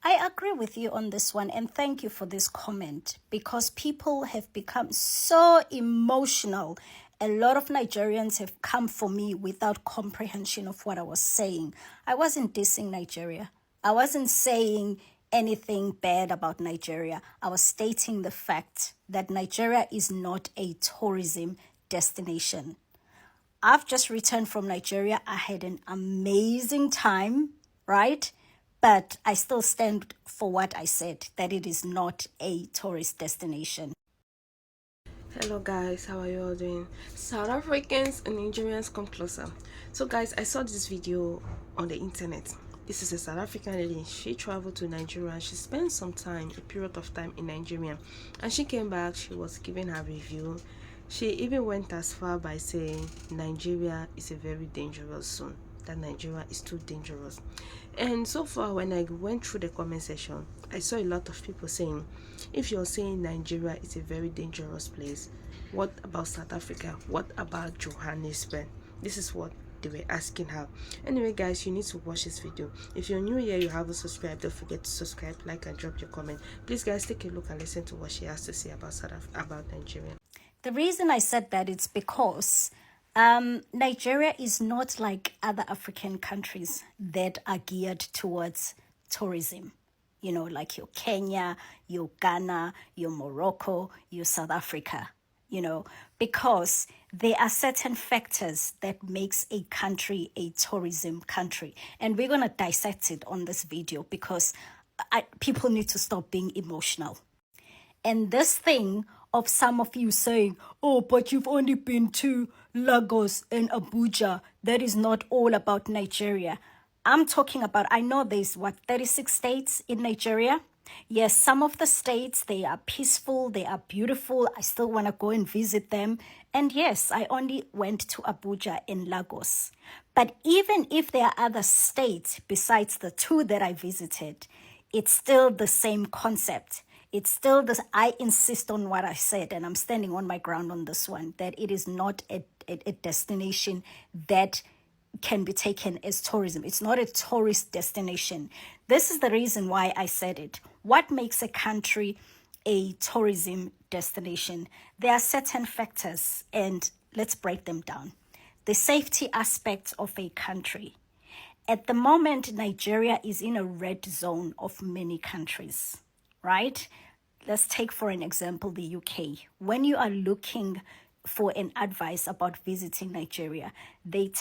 I agree with you on this one, and thank you for this comment, because people have become so emotional. A lot of Nigerians have come for me without comprehension of what I was saying. I wasn't dissing Nigeria. I wasn't saying anything bad about Nigeria. I was stating the fact that Nigeria is not a tourism destination. I've just returned from Nigeria. I had an amazing time, right? But I still stand for what I said, that it is not a tourist destination. Hello guys, how are you all doing? South Africans and Nigerians come closer. So guys, I saw this video on the internet. This is a South African lady. She traveled to Nigeria and she spent some time, a period of time in Nigeria. And she came back, she was giving her review. She even went as far by saying Nigeria is a very dangerous zone, that Nigeria is too dangerous. And so far, when I went through the comment section, I saw a lot of people saying, if you're saying Nigeria is a very dangerous place, what about South Africa? What about Johannesburg? This is what they were asking her. Anyway guys, you need to watch this video. If you're new here, you haven't subscribed, don't forget to subscribe, like, and drop your comment. Please guys, take a look and listen to what she has to say about Nigeria. The reason I said that it's because Nigeria is not like other African countries that are geared towards tourism. You know, like your Kenya, your Ghana, your Morocco, your South Africa, because there are certain factors that makes a country a tourism country. And we're going to dissect it on this video because people need to stop being emotional. And this thing of some of you saying, oh, but you've only been to Lagos and Abuja, that is not all about Nigeria. I'm talking about, I know there's 36 states in Nigeria. Yes, some of the states, they are peaceful, they are beautiful. I still want to go and visit them. And yes, I only went to Abuja and Lagos. But even if there are other states besides the two that I visited, it's still the same concept. It's still this. I insist on what I said, and I'm standing on my ground on this one, that it is not a destination that can be taken as tourism. It's not a tourist destination. This is the reason why I said it. What makes a country a tourism destination? There are certain factors, and let's break them down. The safety aspect of a country. At the moment, Nigeria is in a red zone of many countries, right? Let's take, for an example, the UK. When you are looking for an advice about visiting Nigeria, they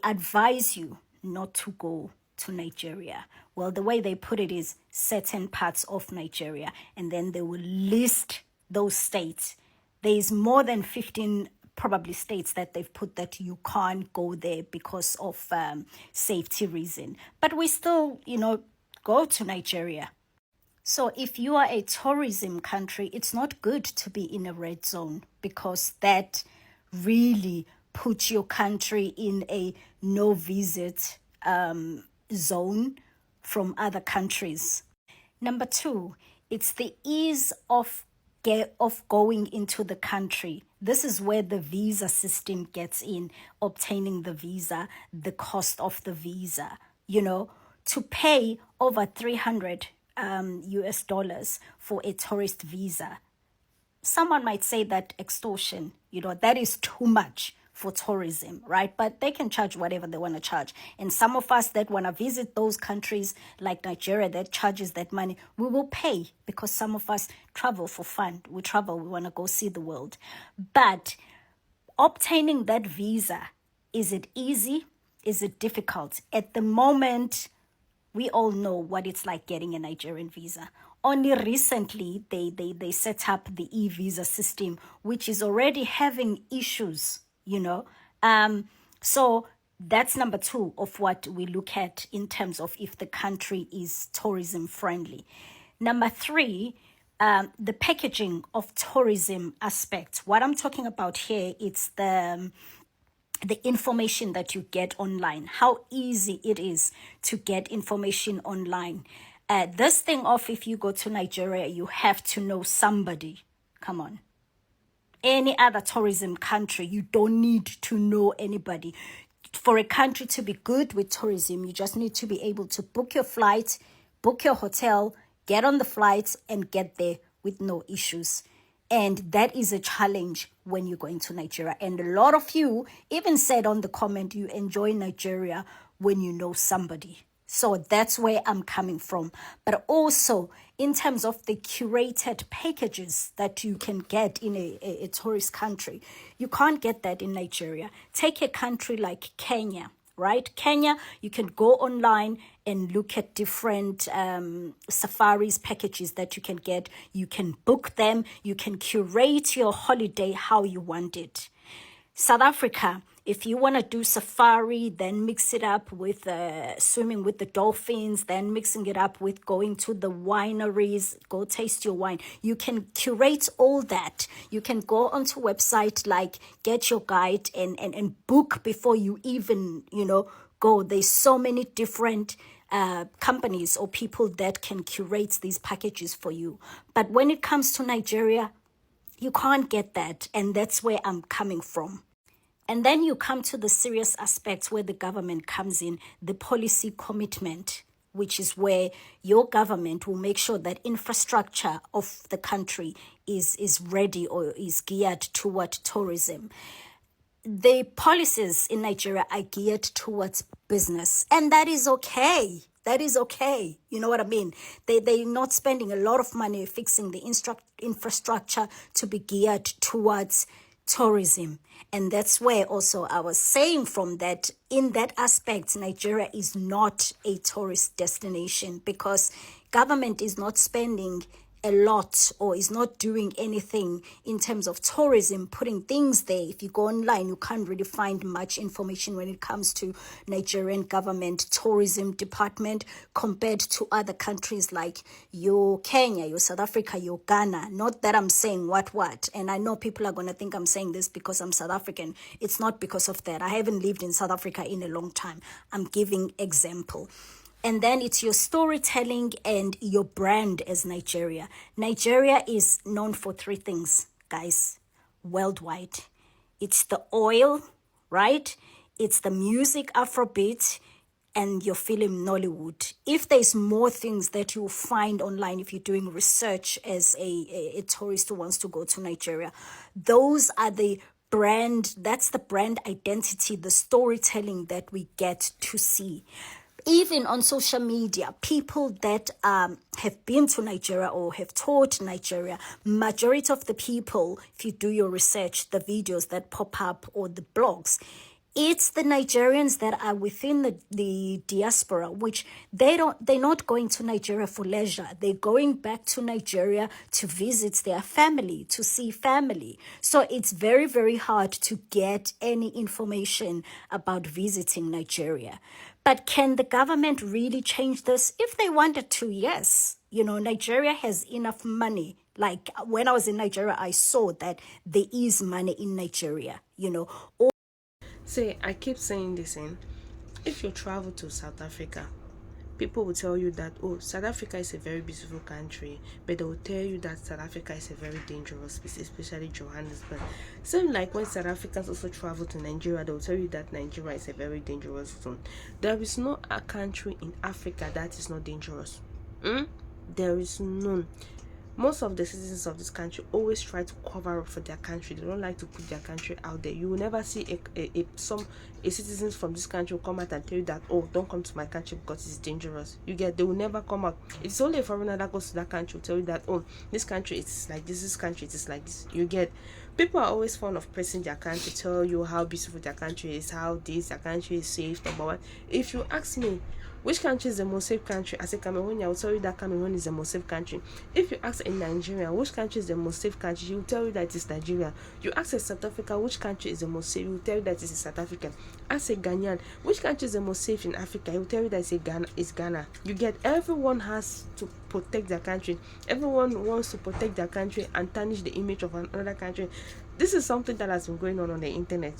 advise you not to go to Nigeria. Well, the way they put it is certain parts of Nigeria, and then they will list those states. There is more than 15 probably states that they've put that you can't go there because of safety reason. But we still, go to Nigeria. So if you are a tourism country, it's not good to be in a red zone, because that really puts your country in a no visit zone from other countries. Number two, it's the ease of going into the country. This is where the visa system gets in, obtaining the visa, the cost of the visa, to pay over 300 US dollars for a tourist visa. Someone might say that extortion, that is too much for tourism, right? But they can charge whatever they want to charge. And some of us that want to visit those countries like Nigeria that charges that money, we will pay, because some of us travel for fun. We want to go see the world. But obtaining that visa, is it easy? Is it difficult? At the moment, we all know what it's like getting a Nigerian visa. Only recently, they set up the e-visa system, which is already having issues, So that's number two of what we look at in terms of if the country is tourism friendly. Number three, the packaging of tourism aspect. What I'm talking about here, it's the information that you get online, how easy it is to get information online. This thing of, if you go to Nigeria, you have to know somebody. Come on. Any other tourism country, you don't need to know anybody. For a country to be good with tourism, you just need to be able to book your flight, book your hotel, get on the flight, and get there with no issues. And that is a challenge when you're going to Nigeria. And a lot of you even said on the comment you enjoy Nigeria when you know somebody. So that's where I'm coming from. But also, in terms of the curated packages that you can get in a tourist country, you can't get that in Nigeria. Take a country like Kenya, right? Kenya, you can go online and look at different safaris packages that you can get. You can book them. You can curate your holiday how you want it. South Africa, if you want to do safari, then mix it up with swimming with the dolphins, then mixing it up with going to the wineries, go taste your wine. You can curate all that. You can go onto a website like Get Your Guide and book before you even, go. There's so many different companies or people that can curate these packages for you. But when it comes to Nigeria, you can't get that. And that's where I'm coming from. And then you come to the serious aspects where the government comes in, the policy commitment, which is where your government will make sure that infrastructure of the country is ready or is geared toward tourism. The policies in Nigeria are geared towards business, and that is okay. That is okay. You know what I mean? They're not spending a lot of money fixing the infrastructure to be geared towards tourism. And that's where also I was saying from that, in that aspect, Nigeria is not a tourist destination because government is not spending a lot or is not doing anything in terms of tourism, putting things there. If you go online, you can't really find much information when it comes to Nigerian government tourism department compared to other countries like your Kenya, your South Africa, your Ghana. Not that I'm saying what. And I know people are going to think I'm saying this because I'm South African. It's not because of that. I haven't lived in South Africa in a long time. I'm giving example. And then it's your storytelling and your brand as Nigeria. Nigeria is known for three things, guys, worldwide. It's the oil, right? It's the music, Afrobeat, and your film Nollywood. If there's more things that you'll find online if you're doing research as a tourist who wants to go to Nigeria, those are the brand, that's the brand identity, the storytelling that we get to see. Even on social media, people that have been to Nigeria or have toured Nigeria, majority of the people, if you do your research, the videos that pop up or the blogs, it's the Nigerians that are within the diaspora, which they're not going to Nigeria for leisure. They're going back to Nigeria to visit their family, to see family. So it's very, very hard to get any information about visiting Nigeria. But can the government really change this? If they wanted to, yes. Nigeria has enough money. Like when I was in Nigeria, I saw that there is money in Nigeria, See, I keep saying this if you travel to South Africa, people will tell you that, oh, South Africa is a very beautiful country, but they will tell you that South Africa is a very dangerous place, especially Johannesburg. Same like when South Africans also travel to Nigeria, they will tell you that Nigeria is a very dangerous zone. There is no a country in Africa that is not dangerous. There is none. Most of the citizens of this country always try to cover up for their country. They don't like to put their country out there. You will never see a citizens from this country will come out and tell you that, oh, don't come to my country because it's dangerous. They will never come out. It's only a foreigner that goes to that country will tell you that, oh, this country is like this country it is like this. People are always fond of praising their country, tell you how beautiful their country is, how their country is safe, number one. If you ask me, which country is the most safe country? As a Cameroonian, I will tell you that Cameroon is the most safe country. If you ask a Nigerian, which country is the most safe country, he will tell you that it's Nigeria. You ask a South Africa, which country is the most safe, he will tell you that it's South Africa. Ask a Ghanaian, which country is the most safe in Africa, he will tell you that it's Ghana. Everyone has to protect their country. Everyone wants to protect their country and tarnish the image of another country. This is something that has been going on the internet.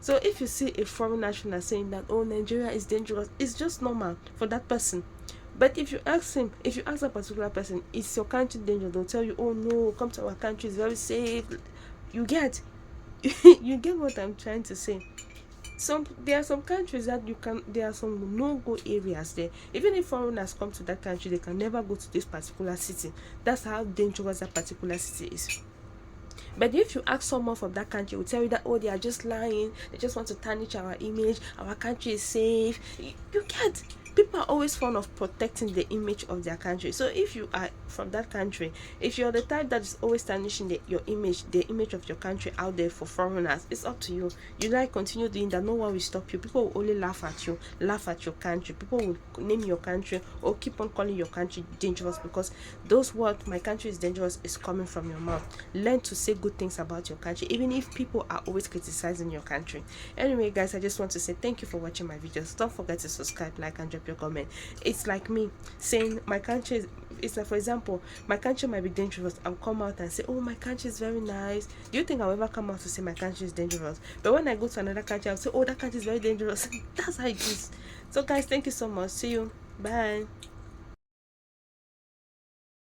So if you see a foreign national saying that, oh, Nigeria is dangerous, it's just normal for that person. But if you ask a particular person, is your country dangerous, they'll tell you, oh no, come to our country, it's very safe. You get what I'm trying to say. There are some countries that you can, there are some no-go areas there. Even if foreigners come to that country, they can never go to this particular city. That's how dangerous that particular city is. But if you ask someone from that country, will tell you that, oh, they are just lying, they just want to tarnish our image, our country is safe. You can't. People are always fond of protecting the image of their country. So if you are from that country, if you're the type that is always tarnishing your image, the image of your country out there for foreigners, it's up to you. You like continue doing that, no one will stop you. People will only laugh at you, laugh at your country. People will name your country or keep on calling your country dangerous, because those words, my country is dangerous, is coming from your mouth. Learn to say good things about your country, even if people are always criticizing your country. Anyway, guys, I just want to say thank you for watching my videos. Don't forget to subscribe, like, and drop your comment. It's like me saying my country is, it's like, for example, my country might be dangerous. I'll come out and say, oh, my country is very nice. Do you think I'll ever come out to say my country is dangerous? But when I go to another country, I'll say, oh, that country is very dangerous. That's how it is. So guys, thank you so much. See you. Bye.